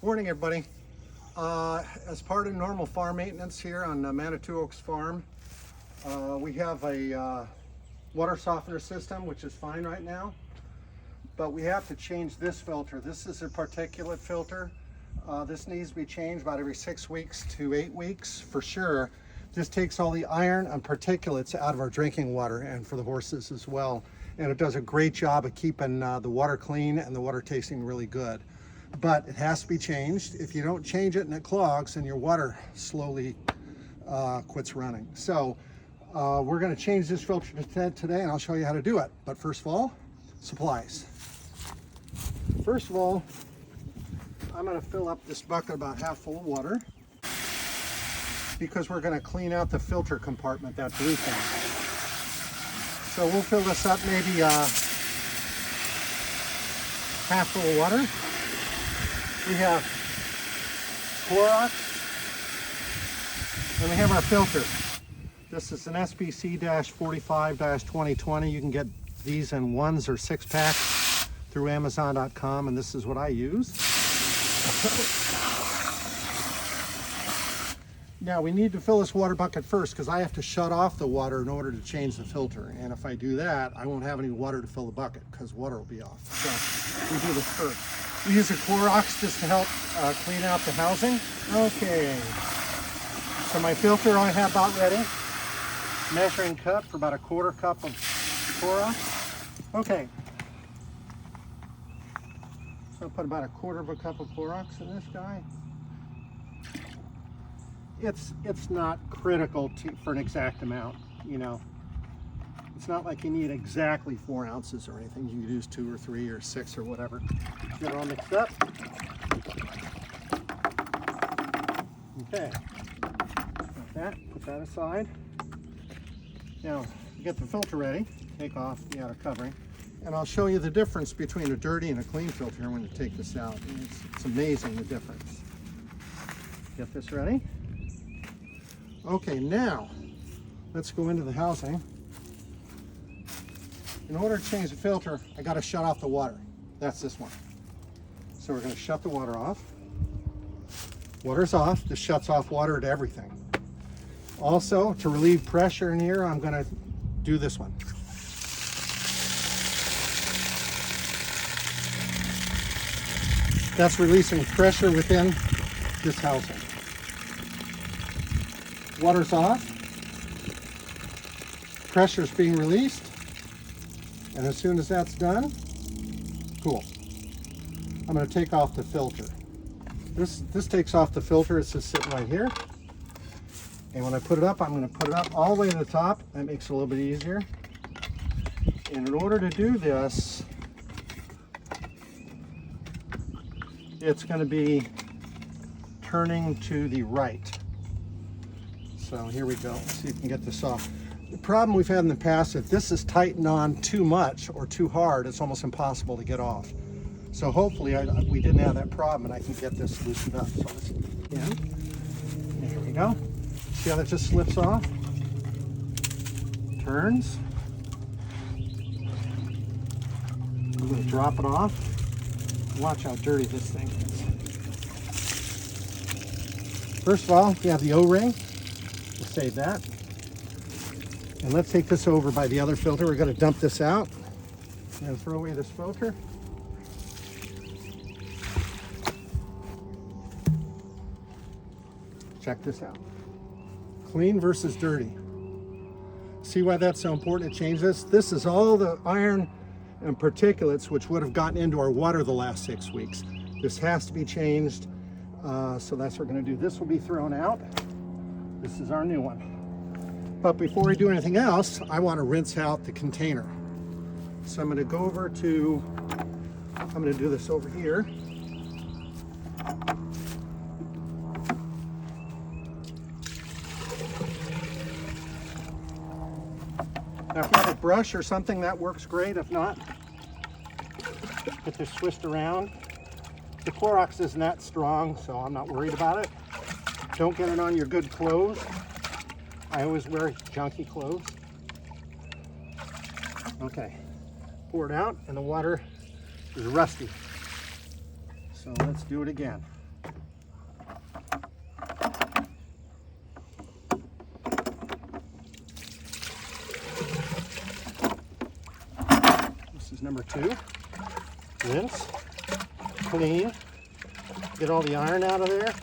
Morning, everybody. As part of normal farm maintenance here on Manitou Oaks Farm, we have a water softener system, which is fine right now, but we have to change this filter. This is a particulate filter. This needs to be changed about every 6 weeks to 8 weeks for sure. This takes all the iron and particulates out of our drinking water and for the horses as well. And it does a great job of keeping the water clean and the water tasting really good. But it has to be changed. If you don't change it and it clogs, then your water slowly quits running. So we're going to change this filter today, and I'll show you how to do it. But first of all, supplies. First of all, I'm going to fill up this bucket about half full of water because we're going to clean out the filter compartment, that blue thing. So we'll fill this up maybe half full of water. We have Clorox, and we have our filter. This is an SBC-45-2020. You can get these in 1s or 6 packs through Amazon.com, and this is what I use. Now we need to fill this water bucket first because I have to shut off the water in order to change the filter. And if I do that, I won't have any water to fill the bucket because water will be off. So we do this first. We use a Clorox just to help clean out the housing. Okay, so my filter I have about ready. Measuring cup for about a 1/4 cup of Clorox. Okay, so I'll put about a 1/4 cup of Clorox in this guy. It's not critical for an exact amount, you know. It's not like you need exactly 4 ounces or anything. You can use 2 or 3 or 6 or whatever. Get it all mixed up. Okay, got that. Put that aside. Now, get the filter ready. Take off the outer covering, and I'll show you the difference between a dirty and a clean filter when you take this out. It's amazing the difference. Get this ready. Okay, now let's go into the housing. In order to change the filter, I got to shut off the water. That's this one. So we're going to shut the water off. Water's off. This shuts off water to everything. Also, to relieve pressure in here, I'm going to do this one. That's releasing pressure within this housing. Water's off. Pressure's being released. And as soon as that's done, cool. I'm going to take off the filter. This takes off the filter. It's just sitting right here. And when I put it up, I'm going to put it up all the way to the top. That makes it a little bit easier. And in order to do this, it's going to be turning to the right. So here we go. Let's see if we can get this off. The problem we've had in the past, if this is tightened on too much or too hard, it's almost impossible to get off. So hopefully we didn't have that problem and I can get this loosened up. So let's again. There we go. See how that just slips off? Turns. I'm going to drop it off. Watch how dirty this thing is. First of all, you have the O-ring. We'll save that. And let's take this over by the other filter. We're going to dump this out. I'm going to throw away this filter. Check this out. Clean versus dirty. See why that's so important to change this? This is all the iron and particulates which would have gotten into our water the last 6 weeks. This has to be changed. So that's what we're going to do. This will be thrown out. This is our new one. But before we do anything else, I want to rinse out the container. So I'm going to go over to, I'm going to do this over here. Now if you have a brush or something, that works great. If not, get this swished around. The Clorox isn't that strong, so I'm not worried about it. Don't get it on your good clothes. I always wear junky clothes. Okay, pour it out, and the water is rusty. So let's do it again. is number 2. Rinse, clean, get all the iron out of there.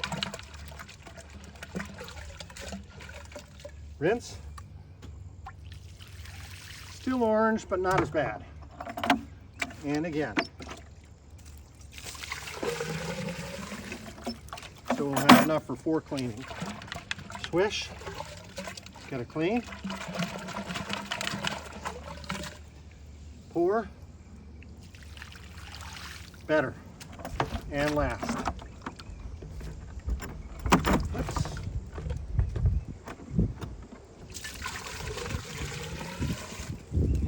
Rinse. Still orange, but not as bad. And again. So we'll have enough for 4 cleaning. Swish, get it clean. Pour, better, and last. Oops.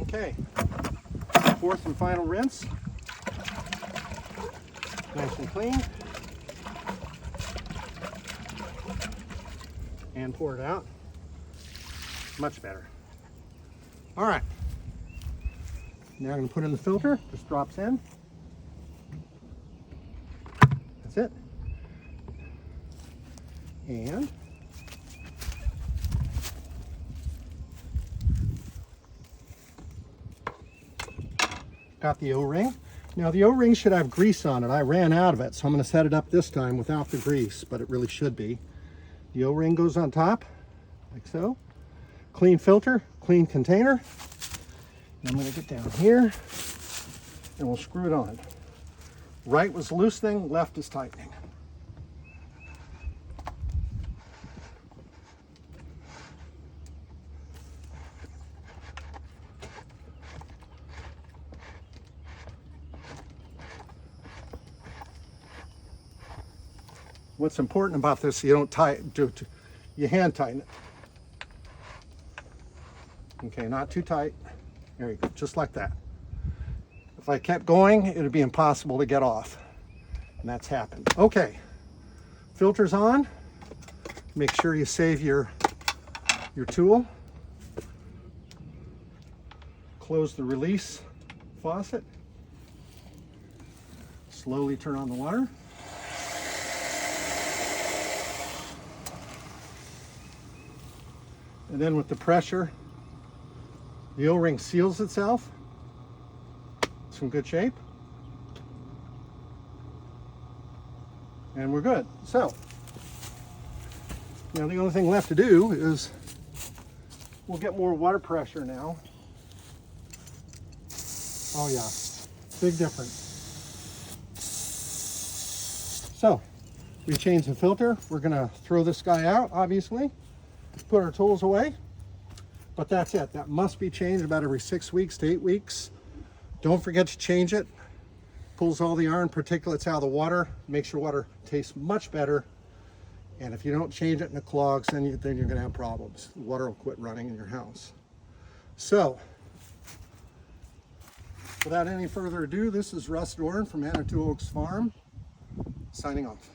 Okay, 4th and final rinse. Nice and clean. And pour it out. Much better. All right. Now I'm going to put in the filter. Just drops in. That's it. And got the O-ring. Now the O-ring should have grease on it. I ran out of it, so I'm going to set it up this time without the grease, but it really should be. The O-ring goes on top, like so. Clean filter, clean container. And I'm going to get down here and we'll screw it on. Right was loosening, left is tightening. What's important about this, you don't you hand tighten it. Okay, not too tight. There you go, just like that. If I kept going, it would be impossible to get off. And that's happened. Okay, filter's on. Make sure you save your tool. Close the release faucet. Slowly turn on the water. And then with the pressure, the O-ring seals itself. It's in good shape. And we're good. So, now the only thing left to do is we'll get more water pressure now. Oh yeah, big difference. So, we changed the filter. We're gonna throw this guy out, obviously. Put our tools away. But that's it. That must be changed about every 6 weeks to 8 weeks. Don't forget to change it. Pulls all the iron particulates out of the water. Makes your water taste much better. And if you don't change it and it clogs, then you're going to have problems. The water will quit running in your house. So, without any further ado, this is Russ Doran from Manitou Oaks Farm, signing off.